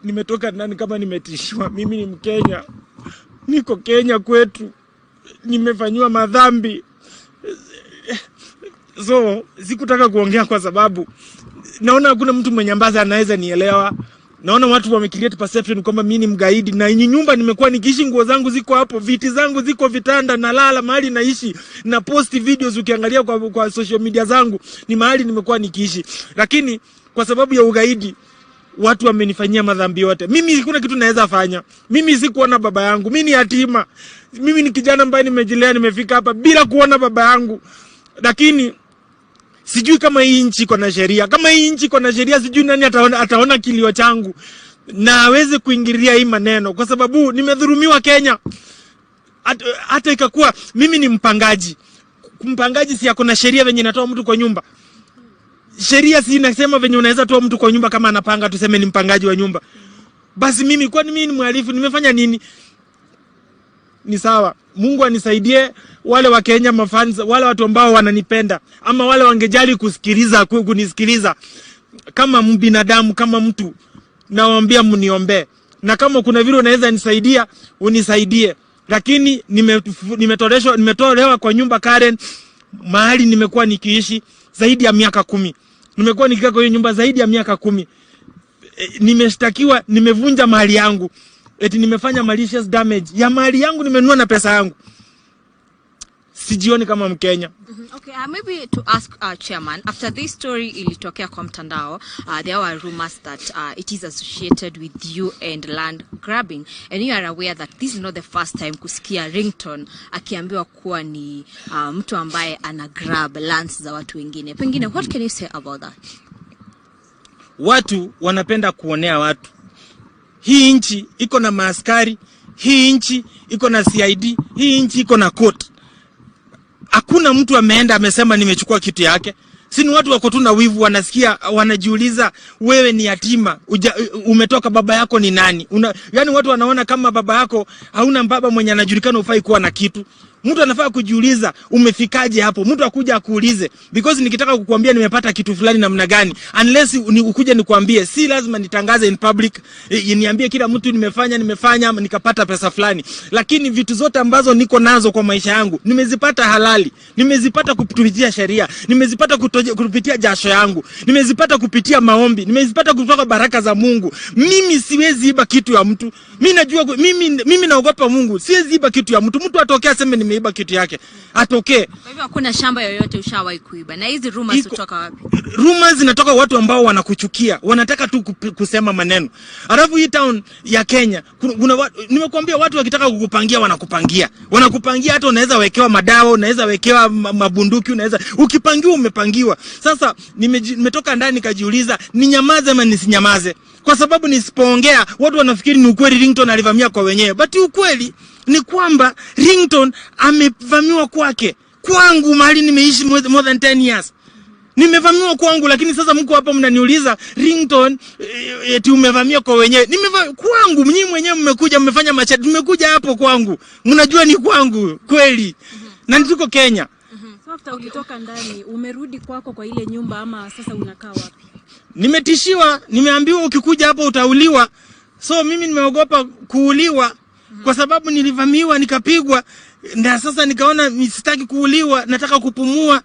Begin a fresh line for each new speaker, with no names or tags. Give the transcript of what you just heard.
nimetoka ndani kama nimetishiwa. Mimi ni Mkenya. Niko Kenya kwetu. Nimefanywa madhambi. So, sikutaka kuongea kwa sababu naona hakuna mtu mwenye ambaye anaweza nielewa. Naona watu wamecreate perception kwamba mimi ni mgaidi, na nyumba nimekuwa nikiishi, nguo zangu ziko hapo, viti zangu ziko vitanda, nalala mahali naishi, na post videos ukiangalia kwa social media zangu ni mahali nimekuwa nikiishi. Lakini kwa sababu ya ugaidi watu wamenifanyia madhambi yote. Mimi hakuna kitu naweza fanya. Mimi sikuona baba yangu. Mimi ni yatima. Mimi ni kijana ambaye nimejilea, nimefika hapa bila kuona baba yangu. Lakini sijui kama hii nchi iko na sheria. Kama hii nchi iko na sheria, sijui nani ataona kilio changu na aweze kuingilia hii maneno, kwa sababu nimedhulumiwa Kenya. Hata ikakuwa mimi ni mpangaji. Mpangaji si yako na sheria venye natoa mtu kwa nyumba. Sheria si inasema venye unaweza toa mtu kwa nyumba kama anapanga, tuseme ni mpangaji wa nyumba. Basi mimi kwani mimi ni mhalifu? Nimefanya nini? Ni sawa. Mungu anisaidie wale wa Kenya mafans, wale watu ambao wananipenda ama wale wangejali kunisikiliza kama binadamu, kama mtu, nawaambia mniombe. Na kama kuna vile unaweza nisaidia, unisaidie. Lakini nimetolewa kwa nyumba Karen, mahali nimekuwa nikiishi zaidi ya miaka 10. Nimekuwa nikikaa kwa hiyo nyumba zaidi ya miaka 10. Nimeshtakiwa, nimevunja mali yangu. Eti nimefanya malicious damage ya mali yangu, nimenunua na pesa yangu. Sijioni kama Mkenya.
Okay, maybe to ask chairman, after this story ilitokea kwa mtandao, there were rumors that it is associated with you and land grabbing, and you are aware that this is not the first time kusikia Ringtone akiambiwa kuwa ni mtu ambaye ana grab lands za watu wengine. Pengine what can you say about that?
Watu wanapenda kuonea watu. Hii nchi iko na maaskari, hii nchi iko na CID, hii nchi iko na court. Hakuna mtu ameenda amesema nimechukua kitu yake. Si ni watu wako tu na wivu, wanasikia, wanajiuliza wewe ni yatima, umetoka, baba yako ni nani? Yani watu wanaona kama baba yako hauna baba mwenye anajulikana ufai kuwa na kitu. Mtu anafaa kujiuliza umefikaje hapo. Mtu akuja akuulize, because nikitaka kukuambia nimepata kitu fulani namna gani, unless ukuje nikwambie, si lazima nitangaze in public, niambie kila mtu nimefanya nikapata pesa fulani. Lakini vitu zote ambazo niko nazo kwa maisha yangu nimezipata halali, nimezipata kupitia sheria, nimezipata kupitia jasho yangu, nimezipata kupitia maombi, nimezipata kutoka baraka za Mungu. Mimi siwezi iba kitu ya mtu. Mimi najua mimi naogopa Mungu. Siwezi iba kitu ya mtu. Mtu atokea aseme nimeiba kitu yake, atokee.
Kwa hivyo hakuna shamba yoyote ushawahi kuiba. Na hizi rumors kutoka wapi?
Rumors zinatoka watu ambao wanakuchukia, wanataka tu kusema maneno. Alafu hii town ya Kenya nimekuambia, watu wakitaka kukupangia wanakupangia. Wanakupangia, hata unaweza wekewa madawa, unaweza wekewa mabunduki, unaweza ukipangiwa umepangiwa. Sasa nimetoka ndani kajiuliza ninyamaze ama nisinyamaze, kwa sababu nisipoongea watu wanafikiri ni ukweli Ringtone alivamia kwa wenyewe. But ukweli ni kwamba Ringtone amevamiwa kwake. Kwangu mahali nimeishi more than 10 years. Nimevamiwa kwangu, lakini sasa mko hapa mnaniuliza Ringtone eti umevamia kwa wenyewe. Kwangu, mnyinyi mwenyewe mmekuja mmefanya machati, mmekuja hapo kwangu. Mnajua ni kwangu kweli. Na niko Kenya.
So after ukitoka ndani umerudi kwako kwa ile nyumba, ama sasa unakaa wapi?
Nimetishiwa, nimeambiwa ukikuja hapo utauliwa. So mimi nimeogopa kuuliwa kwa sababu nilivamiwa nikapigwa, na sasa nikaona sitaki kuuliwa, nataka kupumua.